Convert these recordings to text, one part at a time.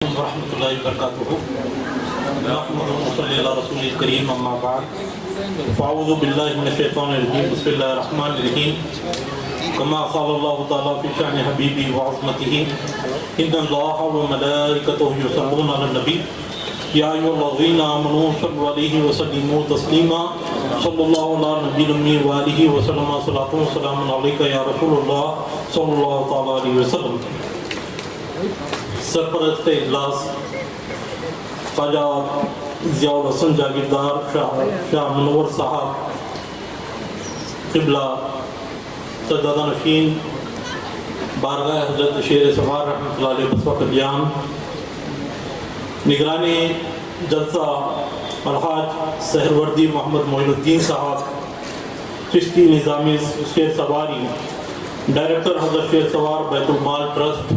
ورحمۃ اللہ وبرکاتہ نحمد صلی اللہ رسول کریم اما بعد فاعوذ باللہ من الشیطان الرجیم بسم اللہ الرحمن الرحیم کما قال اللہ تعالی فی شأن حبیبی وعظمتہ ان اللہ وملائکتہ یصلون علی النبی یا ایھا الذین آمنوا صلوا علیہ وسلموا تسلیما صلی اللہ علی نبی الامی وآلہ وسلم صلاۃ و سلام علیک یا رسول اللہ صلی اللہ تعالی علیہ وسلم۔ سرپرست اجلاس خواجہ ضیاء الحسن جاگیردار شاہ منور صاحب قبلہ سجادہ نشین بارگاہ حضرت شیر سوار رحمۃ اللہ علیہ بسوا کلیان، نگران جلسہ الحاج سہروردی محمد معین الدین صاحب چشتی نظامی شیر سواری، ڈائریکٹر حضرت شیر سوار بیت المال ٹرسٹ۔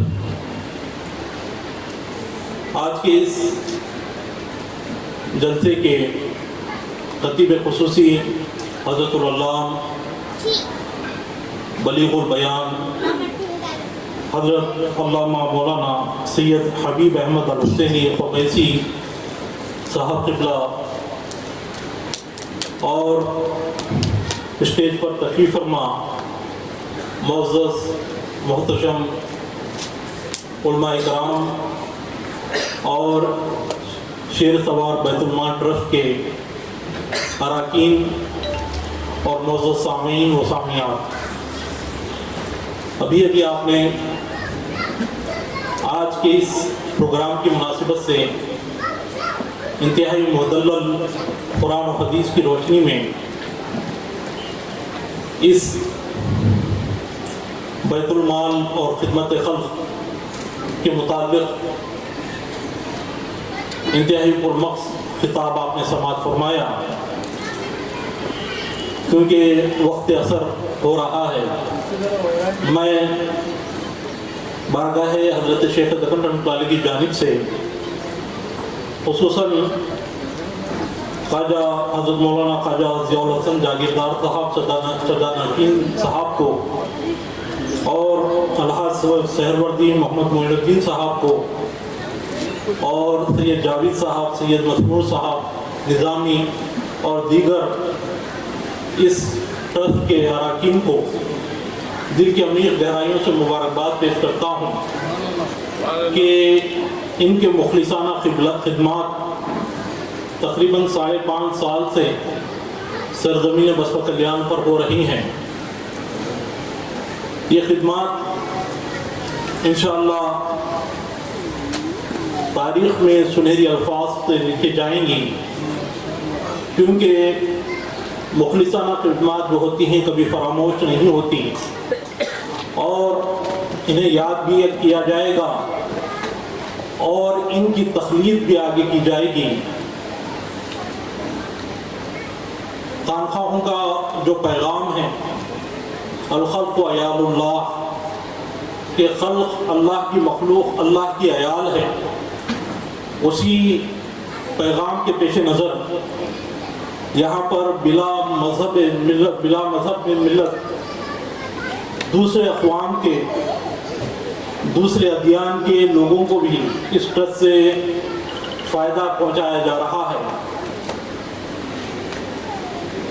آج کے اس جلسے کے خطیب خصوصی حضرت العلامہ بلیغ البیان حضرت علامہ مولانا سید حبیب احمد الحسینی قمیسی صاحب قبلہ، اور اسٹیج پر تشریف فرما معزز محتشم علماء کرام اور شیر سوار بیت المال ٹرسٹ کے اراکین اور معزز سامعین و سامعات، ابھی آپ نے آج کے اس پروگرام کی مناسبت سے انتہائی معدل قرآن و حدیث کی روشنی میں اس بیت المال اور خدمت خلق کے متعلق انتہائی پرمغز خطاب آپ نے سماعت فرمایا۔ کیونکہ وقت اثر ہو رہا ہے، میں بارگاہ حضرت شیخ دکن رحمۃ اللہ کی جانب سے خصوصاً خواجہ حضرت مولانا خواجہ ضیاء الحسن جاگیردار صاحب سجادہ نشین صاحب کو اور الحاج سہروردی محمد معین الدین صاحب کو اور سید جاوید صاحب، سید مسرور صاحب نظامی اور دیگر اس ٹرسٹ کے اراکین کو دل کی عمیق گہرائیوں سے مبارکباد پیش کرتا ہوں کہ ان کے مخلصانہ خدمات تقریباً 5.5 سال سے سرزمین بسوا کلیان پر ہو رہی ہیں۔ یہ خدمات انشاءاللہ تاریخ میں سنہری الفاظ سے لکھی جائیں گی، کیونکہ مخلصانہ خدمات جو ہوتی ہیں کبھی فراموش نہیں ہوتی، اور انہیں یاد بھی کیا جائے گا اور ان کی تخلیق بھی آگے کی جائے گی۔ خانخواہوں کا جو پیغام ہے الخلق عیال اللہ، کہ خلق اللہ کی مخلوق اللہ کی عیال ہے، اسی پیغام کے پیش نظر یہاں پر بلا مذہب ملت دوسرے اقوام کے، دوسرے ادیان کے لوگوں کو بھی اس ٹرسٹ سے فائدہ پہنچایا جا رہا ہے۔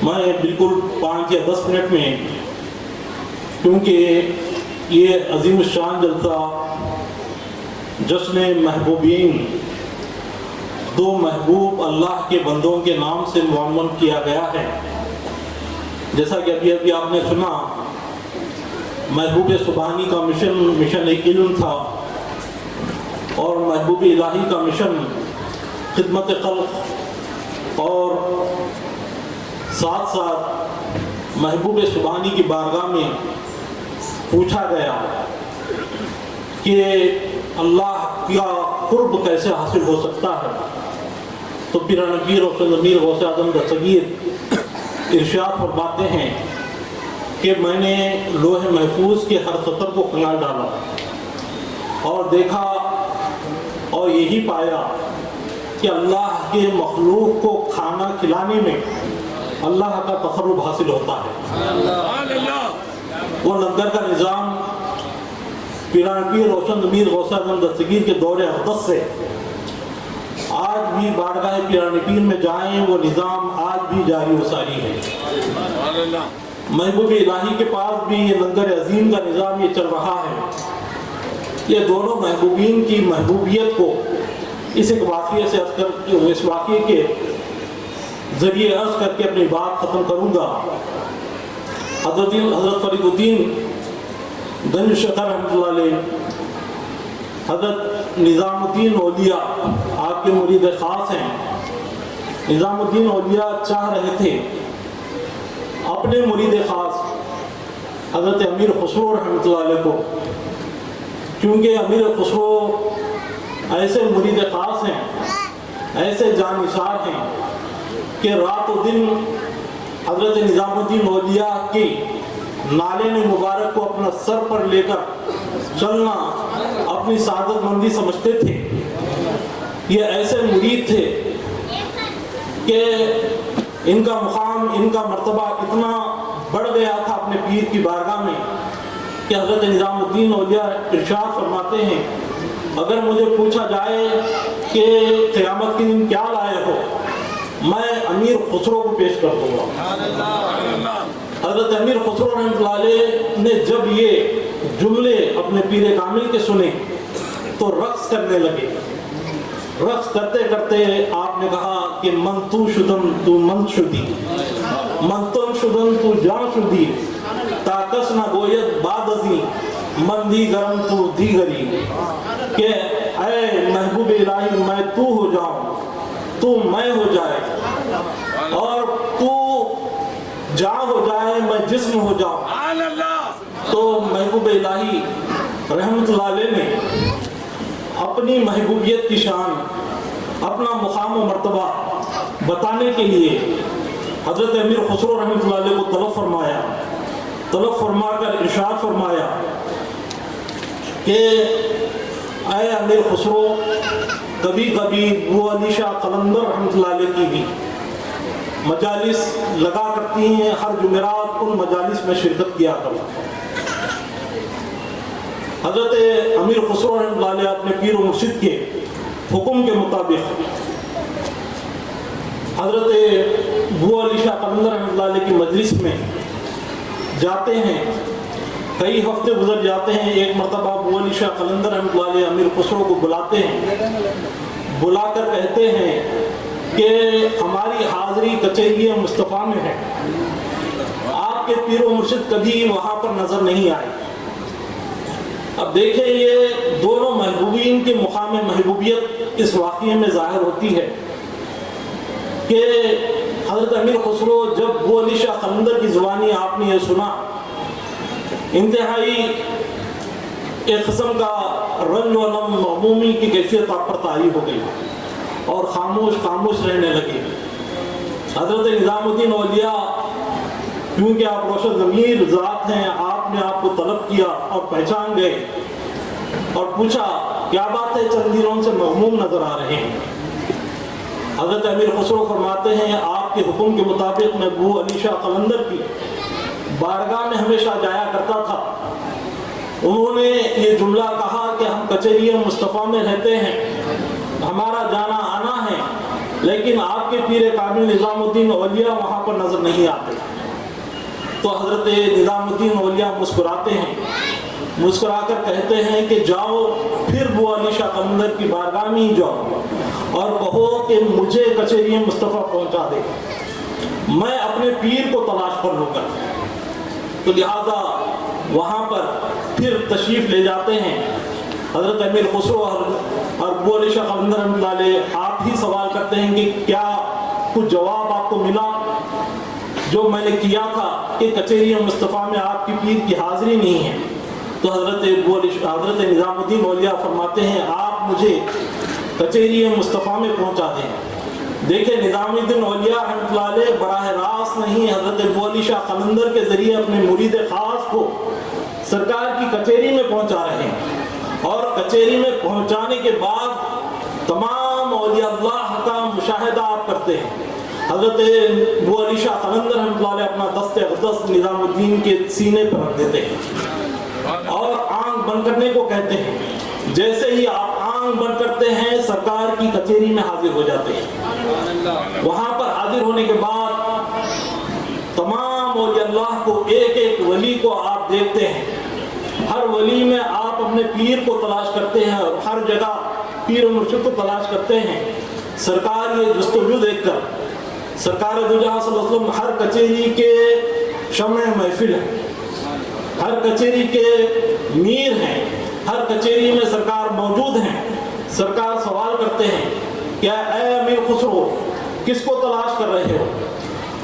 میں بالکل 5 یا 10 منٹ میں، کیونکہ یہ عظیم الشان جلسہ جشن محبوبین، 2 محبوب اللہ کے بندوں کے نام سے معمول کیا گیا ہے۔ جیسا کہ ابھی آپ نے سنا، محبوب سبحانی کا مشن ایک علم تھا، اور محبوب الہی کا مشن خدمت خلق، اور ساتھ ساتھ محبوب سبحانی کی بارگاہ میں پوچھا گیا کہ اللہ کا قرب کیسے حاصل ہو سکتا ہے، تو پیران پیر اور سندمیر غوث اعظم دستگیر ارشاد فرماتے ہیں کہ میں نے لوح محفوظ کے ہر سطر کو کھنگال ڈالا اور دیکھا اور یہی پایا کہ اللہ کے مخلوق کو کھانا کھلانے میں اللہ کا تقرب حاصل ہوتا ہے۔ وہ لنگر کا نظام پیران پیر روشن ضمیر غوث اعظم دستگیر کے دور اقدس سے آج بھی بارگاہ پیران پیر میں جائیں، وہ نظام آج بھی جاری و ساری ہے۔ محبوب الہی کے پاس بھی یہ لنگر عظیم کا نظام یہ چل رہا ہے۔ یہ دونوں محبوبین کی محبوبیت کو اس واقعے کے ذریعے عرض کر کے اپنی بات ختم کروں گا۔ حضرت فرید الدین گنج شکر رحمۃ اللہ علیہ، حضرت نظام الدین اولیاء آپ کے مرید خاص ہیں۔ نظام الدین اولیاء چاہ رہے تھے اپنے مرید خاص حضرت امیر خسرو رحمۃ اللہ علیہ کو، کیونکہ امیر خسرو ایسے مرید خاص ہیں، ایسے جانثار ہیں کہ رات و دن حضرت نظام الدین اولیاء کی نالین مبارک کو اپنا سر پر لے کر چلنا اپنی سعادت مندی سمجھتے تھے۔ یہ ایسے مرید تھے کہ ان کا مقام، ان کا مرتبہ اتنا بڑھ گیا تھا اپنے پیر کی بارگاہ میں کہ حضرت نظام الدین اولیاء ارشاد فرماتے ہیں، اگر مجھے پوچھا جائے کہ قیامت کے دن کیا لائے ہو، میں امیر خسرو کو پیش کر دوں گا۔ حضرت امیر خسرو رحمۃ اللہ علیہ نے جب یہ جملے اپنے پیر کامل کے سنے تو رقص کرنے لگے۔ رقص کرتے کرتے آپ نے کہا کہ من تو شدن تو من شدی، من تن شدن تو جان شدی، تاکس نہ گوید بعد ازیں من دی گرم تو دیگری، کہ اے محبوب الہی میں تو ہو جاؤں، تو میں ہو جائے، اور تو جا ہو جائے میں جسم ہو جاؤں۔ تو محبوب الہی رحمت اللہ علیہ نے اپنی محبوبیت کی شان، اپنا مقام و مرتبہ بتانے کے لیے حضرت امیر خسرو رحمت اللہ علیہ کو طلب فرمایا۔ طلب فرما کر ارشاد فرمایا کہ اے امیر خسرو، کبھی کبھی بو علی شاہ قلندر رحمت اللہ علیہ کی بھی مجالس لگا کرتی ہیں، ہر جمعرات ان مجالس میں شرکت کیا کرو۔ حضرت امیر خسرو رحمۃ اللہ علیہ اپنے پیر و مرشد کے حکم کے مطابق حضرت بو علی شاہ قلندر رحمۃ اللہ علیہ کی مجلس میں جاتے ہیں۔ کئی ہفتے گزر جاتے ہیں، ایک مرتبہ بو علی شاہ قلندر رحمۃ اللہ علیہ امیر خسرو کو بلاتے ہیں، بلا کر کہتے ہیں کہ ہماری حاضری کچہری مصطفیٰ میں ہے، آپ کے پیر و مرشد کبھی وہاں پر نظر نہیں آئے۔ اب دیکھیں یہ دونوں محبوبین کے مقام محبوبیت اس واقعے میں ظاہر ہوتی ہے کہ حضرت امیر خسرو جب بو علی شاہ قلندر کی زبانی آپ نے یہ سنا، انتہائی ایک قسم کا رنج و نم معمومی کی کیفیت آپ پر طاری ہو گئی اور خاموش رہنے لگے۔ حضرت نظام الدین اولیاء کیونکہ آپ روشن ضمیر ذات ہیں، آپ نے آپ کو طلب کیا اور پہچان گئے اور پوچھا کیا بات ہے، چند دنوں سے مغموم نظر آ رہے ہیں۔ حضرت امیر خسرو فرماتے ہیں آپ کے حکم کے مطابق میں بو علی شاہ قلندر کی بارگاہ میں ہمیشہ جایا کرتا تھا۔ انہوں نے یہ جملہ کہا کہ ہم کچہری مصطفیٰ میں رہتے ہیں، ہمارا جانا آنا ہے، لیکن آپ کے پیر کامل نظام الدین اولیاء وہاں پر نظر نہیں آتے۔ تو حضرت نظام الدین اولیاء مسکراتے ہیں، مسکرا کر کہتے ہیں کہ جاؤ پھر بو علی شاہ قلندر کی بارگاہ میں ہی جاؤ اور کہو کہ مجھے کچہری مصطفیٰ پہنچا دے، میں اپنے پیر کو تلاش کر لوں گا۔ تو لہذا وہاں پر پھر تشریف لے جاتے ہیں۔ حضرت امیر خسرو اور بو علی شاہ قلندر رحمۃ اللہ علیہ آپ ہی سوال کرتے ہیں کہ کیا کچھ جواب آپ کو ملا جو میں نے کیا تھا کہ کچہری مصطفیٰ میں آپ کی پیر کی حاضری نہیں ہے؟ تو حضرت نظام الدین اولیاء فرماتے ہیں آپ مجھے کچہری مصطفیٰ میں پہنچا دیں۔ دیکھیں نظام الدین اولیاء رحمۃ اللہ علیہ براہ راست نہیں، حضرت بو علی شاہ قلندر کے ذریعے اپنے مرید خاص کو سرکار کی کچہری میں پہنچا رہے ہیں، اور کچہری میں پہنچانے کے بعد تمام اولیاء اللہ کا مشاہدہ آپ کرتے ہیں۔ حضرت بو علی شاہ قلندر رحمۃ اللہ علیہ اپنا دست اقدس نظام الدین کے سینے پر رکھ دیتے ہیں اور آنکھ آنکھ بند کرنے کو کہتے ہیں. جیسے ہی آپ آنکھ بند کرتے ہیں سرکار کی کچہری میں حاضر ہو جاتے ہیں. وہاں پر حاضر ہونے کے بعد تمام اولیاء اللہ کو ایک ایک ولی کو آپ دیکھتے ہیں. ہر ولی میں آپ اپنے پیر کو تلاش کرتے ہیں اور ہر جگہ پیر و مرشد کو تلاش کرتے ہیں. سرکار یہ جستجو دیکھ کر سرکار دو جہاں صلی اللہ علیہ وسلم ہر کچہری کے شمع محفل ہیں, ہر کچہری کے میر ہیں, ہر کچہری میں سرکار موجود ہیں. سرکار سوال کرتے ہیں کیا اے امیر خسرو کس کو تلاش کر رہے ہو؟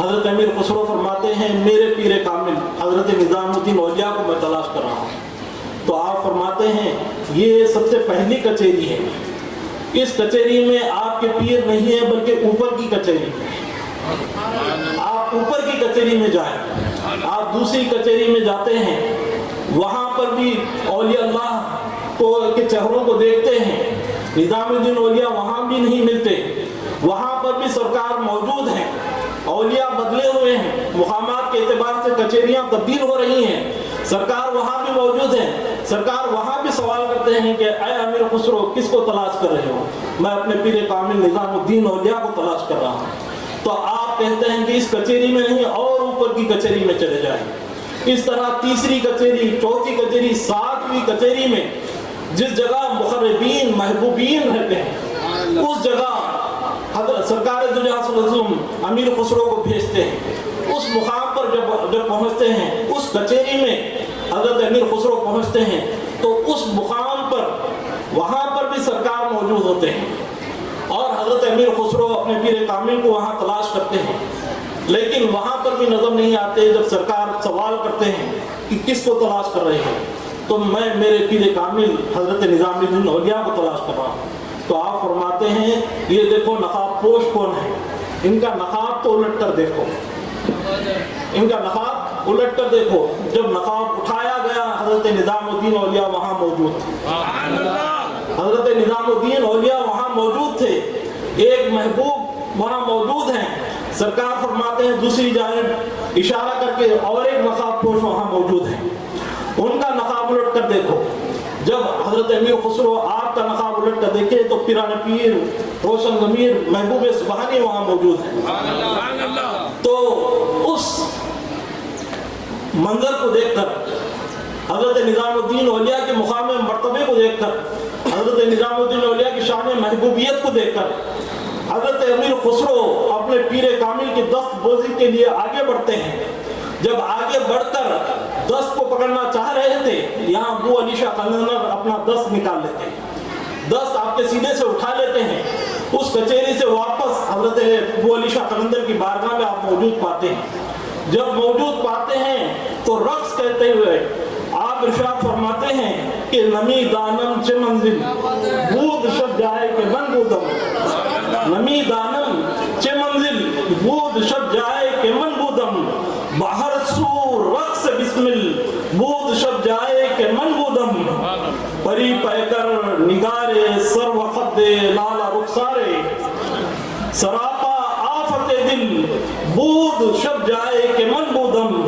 حضرت امیر خسرو فرماتے ہیں میرے پیر کامل حضرت نظام الدین اولیاء کو میں تلاش کر رہا ہوں. تو آپ فرماتے ہیں یہ سب سے پہلی کچہری ہے. اس کچہری میں آپ کے پیر نہیں ہے بلکہ اوپر کی کچہری ہے. آپ اوپر کی کچہری میں جائیں. آپ دوسری کچہری میں جاتے ہیں, وہاں پر بھی اولیاء اللہ کے چہروں کو دیکھتے ہیں. نظام الدین اولیاء وہاں بھی نہیں ملتے, وہاں پر بھی سرکار موجود ہیں. اولیاء بدلے ہوئے ہیں, مقامات کے اعتبار سے کچہریاں تبدیل ہو رہی ہیں, سرکار وہاں بھی موجود ہیں. سرکار وہاں بھی سوال کرتے ہیں کہ اے امیر خسرو کس کو تلاش کر رہے ہو؟ میں اپنے پیر کامل نظام الدین اولیاء کو تلاش کر رہا ہوں. تو آپ کہتے ہیں کہ اس کچہری میں نہیں اور اوپر کی کچہری میں چلے جائیں. اس طرح تیسری کچہری, چوتھی کچہری, ساتویں کچہری میں جس جگہ مقربین محبوبین رہتے ہیں اس جگہ حضرت سرکار دو جہاں صلی اللہ علیہ وسلم امیر خسرو کو بھیجتے ہیں. اس مقام پر جب پہنچتے ہیں اس کچہری میں حضرت امیر خسرو پہنچتے ہیں تو اس مقام پر وہاں پر بھی سرکار موجود ہوتے ہیں اور حضرت امیر خسرو اپنے پیر کامل کو وہاں تلاش کرتے ہیں, لیکن وہاں پر بھی نظر نہیں آتے. جب سرکار سوال کرتے ہیں کہ کس کو تلاش کر رہے ہیں تو میں میرے پیر کامل حضرت نظام الدین اولیاء کو تلاش کر رہا ہوں. تو آپ فرماتے ہیں یہ دیکھو نقاب پوش کون ہے, ان کا نقاب تو الٹ کر دیکھو, ان کا نقاب الٹ کر دیکھو. جب نقاب اٹھایا گیا حضرت نظام الدین اولیاء وہاں موجود تھے. حضرت نظام الدین اولیاء وہاں موجود تھے, ایک محبوب وہاں موجود ہیں. سرکار فرماتے ہیں دوسری جانب اشارہ کر کے اور ایک نقاب پوش وہاں موجود ہیں, ان کا نقاب الٹ کر دیکھو. جب حضرت امیر خسرو آپ کا نقاب الٹ کر دیکھے تو پیران پیر روشن ضمیر محبوب سبحانی وہاں موجود ہیں. تو اس منظر کو دیکھ کر حضرت نظام الدین اولیاء کے مقام مرتبے کو دیکھ کر, حضرت نظام الدین اولیاء کی شان محبوبیت کو دیکھ کر حضرت امیر خسرو اپنے پیر کامل کی دست بوزی کے لیے آگے بڑھتے ہیں. جب آگے بڑھ کر دست کو پکڑنا چاہ رہے تھے یہاں ابو علی شاہ قلندر اپنا دست نکال لیتے ہیں, دست آپ کے سینے سے اٹھا لیتے ہیں. اس کچہری سے واپس حضرت ابو علی شاہ قلندر کی بارگاہ میں آپ موجود پاتے ہیں. جب موجود پاتے ہیں تو رقص کہتے ہوئے آپ ارشاد فرماتے ہیں کہ نمی دانم چه منزل بود شب جائے کہ من بودم, نمی دانم چه منزل بود شب جائے کہ من بودم, باہر سور رقص بسمل بود شب جائے کہ من بودم, پری پہ کر نگارے سر و خد لالا رخسارے, سراپا آفت دل بود شب جائے کہ من بودم.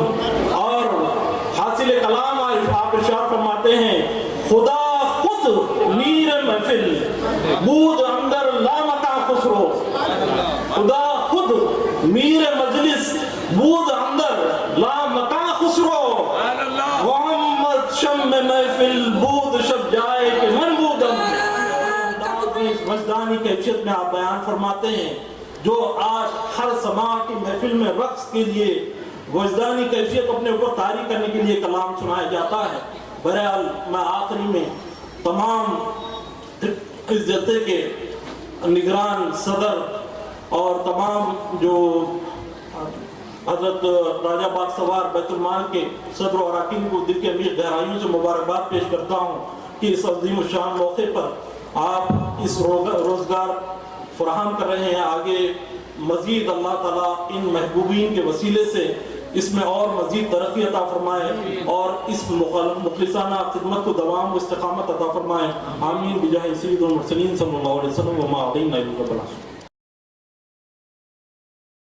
اور حاصل کلام آپ ارشاد فرماتے ہیں خدا خود میر محفل بود اندر لامکا خسرو, خدا خود میر مجلس بود اندر لامکا خسرو, محمد شم محفل بود شب جائے کہ من بودم. وجدانی کیفیت میں آپ بیان فرماتے ہیں جو آج ہر سماع کی محفل میں رقص کے لیے وجدانی کیفیت اپنے اوپر طاری کرنے کے لیے کلام سنایا جاتا ہے. بہرحال میں آخری میں تمام اس جلسے کے نگران صدر اور تمام جو حضرت راجہ باغ سوار بیت المال کے صدر و اراکین کو دل کے عمیق گہرائیوں سے مبارکباد پیش کرتا ہوں کہ اس عظیم الشان موقع پر آپ اس روزگار فراہم کر رہے ہیں. آگے مزید اللہ تعالیٰ ان محبوبین کے وسیلے سے اس میں اور مزید ترقی عطا فرمائے اور اس مخلصانہ خدمت کو دوام و استقامت عطا فرمائے. آمین بجاہ سید المرسلین صلی اللہ علیہ وسلم وما علینا الا البلاغ.